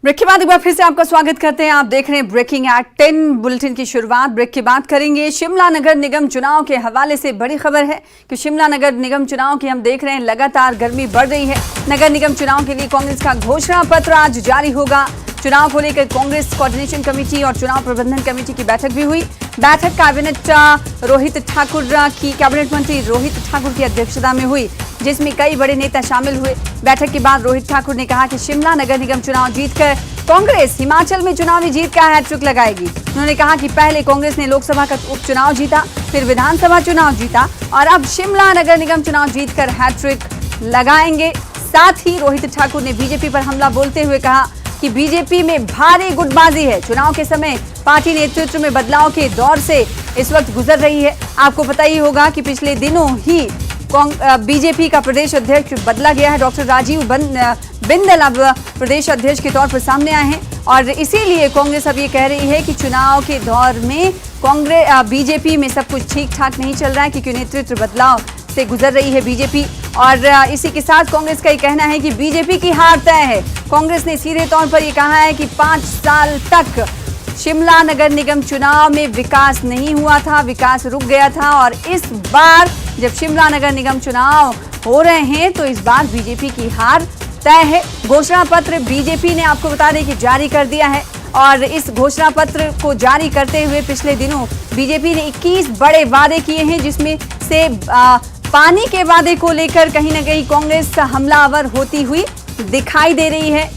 Break के बाद एक बार फिर से आपका स्वागत करते हैं। आप देख रहे हैं ब्रेकिंग एट 10 बुलेटिन की शुरुआत। ब्रेक के बाद करेंगे शिमला नगर निगम चुनाव के हवाले से बड़ी खबर है कि शिमला नगर निगम चुनाव की हम देख रहे हैं लगातार गर्मी बढ़ रही है। नगर निगम चुनाव के लिए कांग्रेस का घोषणा पत्र आज जारी होगा। चुनाव को लेकर कांग्रेस कोऑर्डिनेशन कमेटी और चुनाव प्रबंधन कमेटी की बैठक भी हुई। बैठक कैबिनेट मंत्री रोहित ठाकुर की अध्यक्षता में हुई, जिसमें कई बड़े नेता शामिल हुए। बैठक के बाद रोहित ठाकुर ने कहा कि शिमला नगर निगम चुनाव जीतकर कांग्रेस हिमाचल में चुनावी जीत का हैट्रिक लगाएगी। उन्होंने कहा कि पहले कांग्रेस ने लोकसभा का उपचुनाव जीता, फिर विधानसभा चुनाव जीता और अब शिमला नगर निगम चुनाव जीतकर हैट्रिक लगाएंगे। साथ ही रोहित ठाकुर ने बीजेपी पर हमला बोलते हुए कहा कि बीजेपी में भारी गुटबाजी है। चुनाव के समय पार्टी नेतृत्व में बदलाव के दौर से इस वक्त गुजर रही है। आपको पता ही होगा कि पिछले दिनों ही बीजेपी का प्रदेश अध्यक्ष बदला गया है। डॉक्टर राजीव बिंदल अब प्रदेश अध्यक्ष के तौर पर सामने आए हैं और इसीलिए कांग्रेस अब ये कह रही है कि चुनाव के दौर में बीजेपी में सब कुछ ठीक ठाक नहीं चल रहा है, क्योंकि नेतृत्व बदलाव से गुजर रही है बीजेपी। और इसी के साथ कांग्रेस का ये कहना है कि बीजेपी की हार तय है। कांग्रेस ने सीधे तौर पर ये कहा है कि 5 साल तक शिमला नगर निगम चुनाव में विकास नहीं हुआ था, विकास रुक गया था और इस बार जब शिमला नगर निगम चुनाव हो रहे हैं तो इस बार बीजेपी की हार तय है। घोषणा पत्र बीजेपी ने आपको बता दें कि जारी कर दिया है और इस घोषणा पत्र को जारी करते हुए पिछले दिनों बीजेपी ने 21 बड़े वादे किए हैं, जिसमें से पानी के वादे को लेकर कहीं ना कहीं कांग्रेस हमलावर होती हुई दिखाई दे रही है।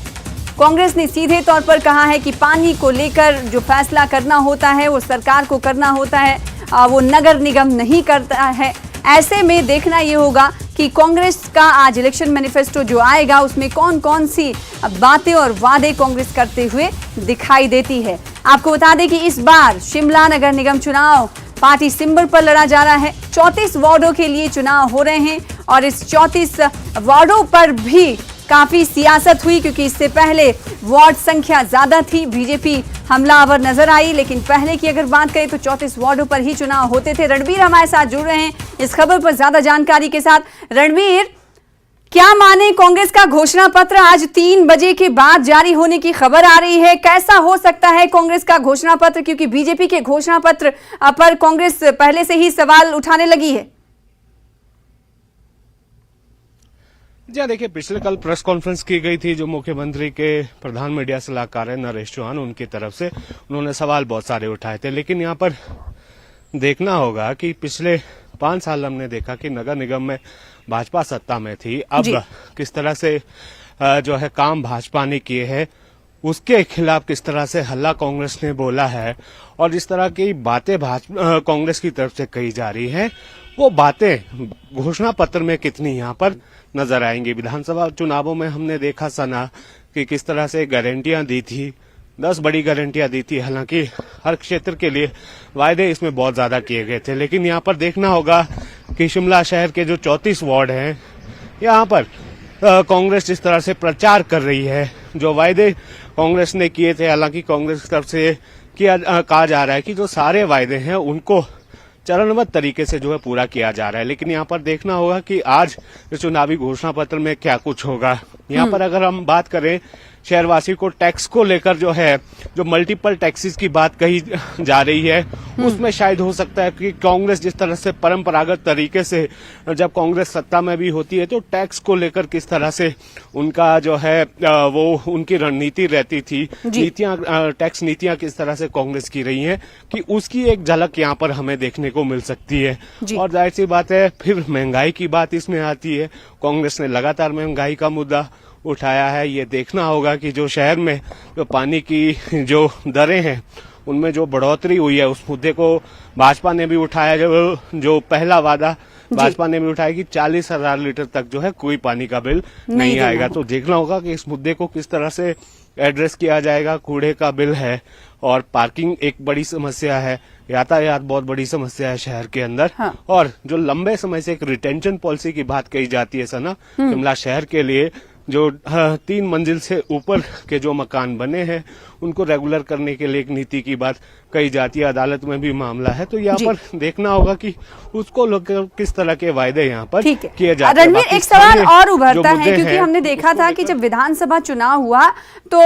कांग्रेस ने सीधे तौर पर कहा है कि पानी को लेकर जो फैसला करना होता है वो सरकार को करना होता है, वो नगर निगम नहीं करता है। ऐसे में देखना ये होगा कि कांग्रेस का आज इलेक्शन मैनिफेस्टो जो आएगा उसमें कौन कौन सी बातें और वादे कांग्रेस करते हुए दिखाई देती है। आपको बता दें कि इस बार शिमला नगर निगम चुनाव पार्टी सिंबल पर लड़ा जा रहा है। 34 वार्डों के लिए चुनाव हो रहे हैं और इस 34 वार्डों पर भी काफी सियासत हुई, क्योंकि इससे पहले वार्ड संख्या ज्यादा थी, बीजेपी हमलावर नजर आई। लेकिन पहले की अगर बात करें तो 34 वार्डों पर ही चुनाव होते थे। रणवीर हमारे साथ जुड़ रहे हैं इस खबर पर ज्यादा जानकारी के साथ। रणवीर, क्या माने कांग्रेस का घोषणा पत्र आज 3 बजे के बाद जारी होने की खबर आ रही है। कैसा हो सकता है कांग्रेस का घोषणा पत्र, क्योंकि बीजेपी के घोषणा पत्र पर कांग्रेस पहले से ही सवाल उठाने लगी है। जी देखिए, पिछले कल प्रेस कॉन्फ्रेंस की गई थी जो मुख्यमंत्री के प्रधान मीडिया सलाहकार है नरेश चौहान, उनकी तरफ से उन्होंने सवाल बहुत सारे उठाए थे। लेकिन यहाँ पर देखना होगा कि पिछले 5 साल हमने देखा कि नगर निगम में भाजपा सत्ता में थी। अब किस तरह से जो है काम भाजपा ने किए हैं, उसके खिलाफ किस तरह से हल्ला कांग्रेस ने बोला है और इस तरह की बातें कांग्रेस की तरफ से कही जा रही है, वो बातें घोषणा पत्र में कितनी यहाँ पर नजर आएंगी। विधानसभा चुनावों में हमने देखा सना कि किस तरह से गारंटियां दी थी, 10 बड़ी गारंटियां दी थी। हालांकि हर क्षेत्र के लिए वायदे इसमें बहुत ज्यादा किए गए थे। लेकिन यहाँ पर देखना होगा कि शिमला शहर के जो 34 वार्ड हैं, यहाँ पर कांग्रेस जिस तरह से प्रचार कर रही है, जो वायदे कांग्रेस ने किए थे, हालांकि कांग्रेस की तरफ से कहा जा रहा है कि जो सारे वायदे हैं उनको चरणबद्ध तरीके से जो है पूरा किया जा रहा है। लेकिन यहाँ पर देखना होगा कि आज चुनावी घोषणा पत्र में क्या कुछ होगा। यहाँ पर अगर हम बात करें शहरवासी को टैक्स को लेकर जो है, जो मल्टीपल टैक्सेस की बात कही जा रही है, उसमें शायद हो सकता है कि कांग्रेस जिस तरह से परंपरागत तरीके से जब कांग्रेस सत्ता में भी होती है तो टैक्स को लेकर किस तरह से उनका जो है वो उनकी रणनीति रहती थी, टैक्स नीतियां किस तरह से कांग्रेस की रही हैं, कि उसकी एक झलक यहाँ पर हमें देखने को मिल सकती है। और जाहिर सी बात है फिर महंगाई की बात इसमें आती है। कांग्रेस ने लगातार महंगाई का मुद्दा उठाया है। ये देखना होगा कि जो शहर में जो पानी की जो दरें हैं उनमें जो बढ़ोतरी हुई है, उस मुद्दे को भाजपा ने भी उठाया। जो पहला वादा भाजपा ने भी उठाया कि 40,000 लीटर तक जो है कोई पानी का बिल नहीं आएगा। तो देखना होगा कि इस मुद्दे को किस तरह से एड्रेस किया जाएगा। कूड़े का बिल है और पार्किंग एक बड़ी समस्या है, यातायात बहुत बड़ी समस्या है शहर के अंदर। और जो लंबे समय से एक रिटेंशन पॉलिसी की बात कही जाती है सना शिमला शहर के लिए, जो 3 मंजिल से ऊपर के जो मकान बने हैं उनको रेगुलर करने के लिए एक नीति की बात कही जाती है। अदालत में भी मामला है, तो यहाँ पर देखना होगा कि उसको लेकर किस तरह के वायदे यहाँ पर किए जाते हैं। रणवीर, एक सवाल और उभरता है क्योंकि हमने देखा था कि जब विधानसभा चुनाव हुआ तो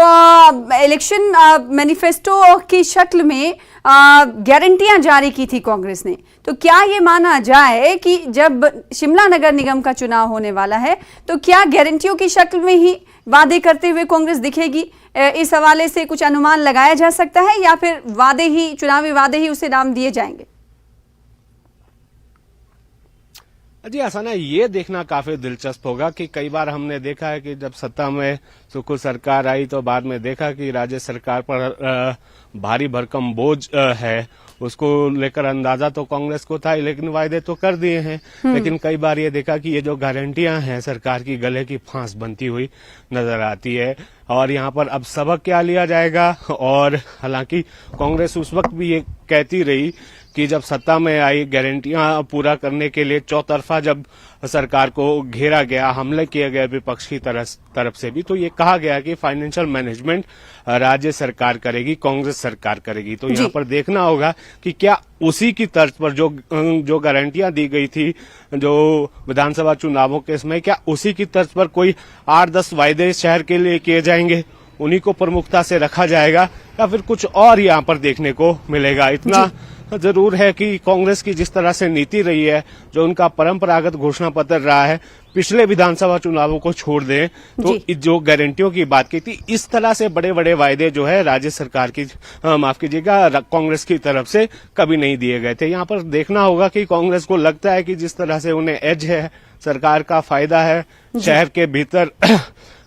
इलेक्शन मैनिफेस्टो की शक्ल में गारंटियां जारी की थी कांग्रेस ने। तो क्या ये माना जाए कि जब शिमला नगर निगम का चुनाव होने वाला है तो क्या गारंटियों की शक्ल में ही वादे करते हुए कांग्रेस दिखेगी? इस हवाले से कुछ अनुमान लगाया जा सकता है या फिर वादे ही, चुनावी वादे ही उसे नाम दिए जाएंगे? जी ऐसा ना, ये देखना काफी दिलचस्प होगा कि कई बार हमने देखा है कि जब सत्ता में सुखू सरकार आई तो बाद में देखा कि राज्य सरकार पर भारी भरकम बोझ है, उसको लेकर अंदाजा तो कांग्रेस को था, लेकिन वायदे तो कर दिए हैं। लेकिन कई बार ये देखा कि ये जो गारंटियां हैं सरकार की गले की फांस बनती हुई नजर आती है। और यहाँ पर अब सबक क्या लिया जाएगा? और हालांकि कांग्रेस उस वक्त भी ये कहती रही कि जब सत्ता में आई गारंटियां पूरा करने के लिए चौतरफा जब सरकार को घेरा गया, हमले किए गए विपक्ष की तरफ से भी, तो ये कहा गया कि फाइनेंशियल मैनेजमेंट राज्य सरकार करेगी, कांग्रेस सरकार करेगी। तो यहाँ पर देखना होगा कि क्या उसी की तर्ज पर जो गारंटियां दी गई थी जो विधानसभा चुनावों के समय, क्या उसी की तर्ज पर कोई 8-10 वायदे शहर के लिए किए जाएंगे, उन्हीं को प्रमुखता से रखा जाएगा, या फिर कुछ और यहाँ पर देखने को मिलेगा? इतना जरूर है कि कांग्रेस की जिस तरह से नीति रही है, जो उनका परंपरागत घोषणा पत्र रहा है, पिछले विधानसभा चुनावों को छोड़ दें तो जो गारंटियों की बात की थी, इस तरह से बड़े बड़े वायदे जो है राज्य सरकार की, माफ कीजिएगा, कांग्रेस की तरफ से कभी नहीं दिए गए थे। यहाँ पर देखना होगा कि कांग्रेस को लगता है कि जिस तरह से उन्हें एज है, सरकार का फायदा है शहर के भीतर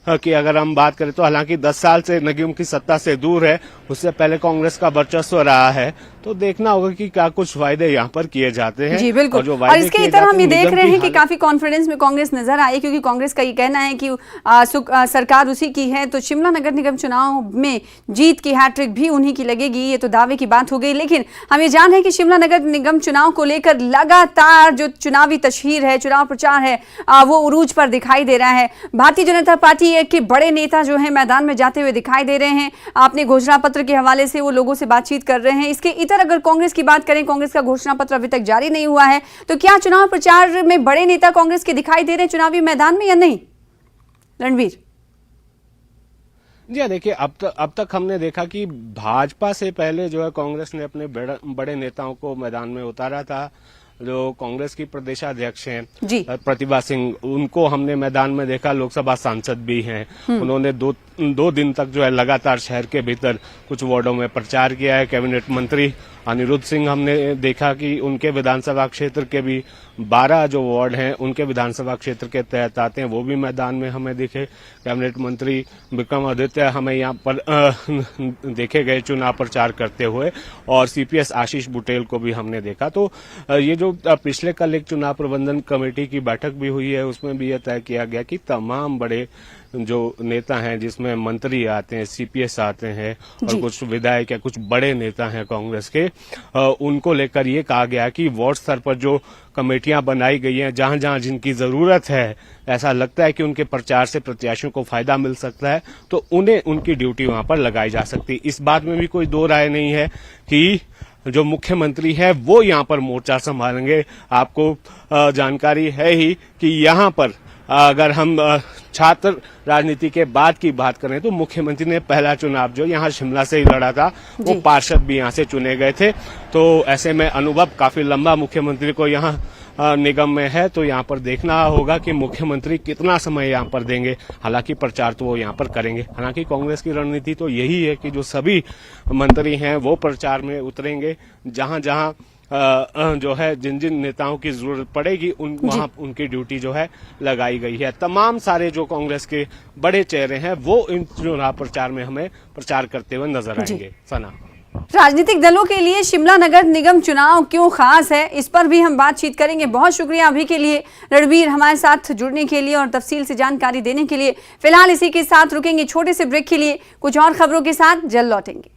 कि अगर हम बात करें तो हालांकि 10 साल से निगम की सत्ता से दूर है, उससे पहले कांग्रेस का वर्चस्व रहा है, तो देखना होगा कि क्या कुछ वायदे यहाँ पर किए जाते हैं। जी बिल्कुल, और इसके इतर हम ये देख रहे हैं कि काफी कॉन्फिडेंस में कांग्रेस नजर आई, क्योंकि कांग्रेस का ये कहना है कि सरकार उसी की है, तो शिमला नगर निगम चुनाव में जीत की हैट्रिक भी उन्हीं की लगेगी, ये तो दावे की बात हो गई। लेकिन हम ये जान रहे हैं कि शिमला नगर निगम चुनाव को लेकर लगातार जो चुनावी तशहीर है, चुनाव प्रचार है, वो उरूज पर दिखाई दे रहा है। भारतीय जनता पार्टी के बड़े नेता जो है मैदान में जाते हुए दिखाई दे रहे हैं, आपने घोषणा पत्र के हवाले से वो लोगों से बातचीत कर रहे हैं। इसके इतर अगर कांग्रेस की बात करें, कांग्रेस का घोषणा पत्र अभी तक जारी नहीं हुआ है, तो क्या चुनाव प्रचार में बड़े नेता कांग्रेस के दिखाई दे रहे हैं चुनावी मैदान में या नहीं? रणवीर जी देखिए, अब तक हमने देखा कि भाजपा से पहले जो है कांग्रेस ने अपने बड़े नेताओं को मैदान में उतारा था। जो कांग्रेस की प्रदेशाध्यक्ष हैं प्रतिभा सिंह, उनको हमने मैदान में देखा, लोकसभा सांसद भी हैं। उन्होंने दो दिन तक जो है लगातार शहर के भीतर कुछ वार्डों में प्रचार किया है। कैबिनेट मंत्री अनिरुद्ध सिंह हमने देखा कि उनके विधानसभा क्षेत्र के भी 12 जो वार्ड हैं उनके विधानसभा क्षेत्र के तहत आते हैं, वो भी मैदान में हमें दिखे। कैबिनेट मंत्री विक्रमादित्य हमें यहाँ पर देखे गए चुनाव प्रचार करते हुए, और सीपीएस आशीष बुटेल को भी हमने देखा। तो ये जो पिछले कल एक चुनाव प्रबंधन कमेटी की बैठक भी हुई है, उसमें भी यह तय किया गया कि तमाम बड़े जो नेता हैं, जिसमें मंत्री आते हैं, सीपीएस आते हैं, और कुछ विधायक या कुछ बड़े नेता हैं कांग्रेस के, उनको लेकर ये कहा गया कि वार्ड स्तर पर जो कमेटियां बनाई गई हैं, जहां जहां जिनकी जरूरत है, ऐसा लगता है कि उनके प्रचार से प्रत्याशियों को फायदा मिल सकता है, तो उन्हें उनकी ड्यूटी वहां पर लगाई जा सकती है। इस बात में भी कोई दो राय नहीं है कि जो मुख्यमंत्री है वो यहाँ पर मोर्चा संभालेंगे। आपको जानकारी है ही कि यहाँ पर अगर हम छात्र राजनीति के बाद की बात करें तो मुख्यमंत्री ने पहला चुनाव जो यहाँ शिमला से ही लड़ा था, वो पार्षद भी यहाँ से चुने गए थे। तो ऐसे में अनुभव काफी लंबा मुख्यमंत्री को यहाँ निगम में है, तो यहाँ पर देखना होगा कि मुख्यमंत्री कितना समय यहाँ पर देंगे। हालांकि प्रचार तो वो यहाँ पर करेंगे। हालांकि कांग्रेस की रणनीति तो यही है कि जो सभी मंत्री हैं वो प्रचार में उतरेंगे, जहां जहां जो है जिन जिन नेताओं की जरूरत पड़ेगी वहां उनकी ड्यूटी जो है लगाई गई है। तमाम सारे जो कांग्रेस के बड़े चेहरे हैं वो इन चुनाव प्रचार में हमें प्रचार करते हुए नजर आएंगे। सना, राजनीतिक दलों के लिए शिमला नगर निगम चुनाव क्यों खास है, इस पर भी हम बातचीत करेंगे। बहुत शुक्रिया अभी के लिए रणवीर, हमारे साथ जुड़ने के लिए और तफसील से जानकारी देने के लिए। फिलहाल इसी के साथ रुकेंगे छोटे से ब्रेक के लिए, कुछ और खबरों के साथ जल्द लौटेंगे।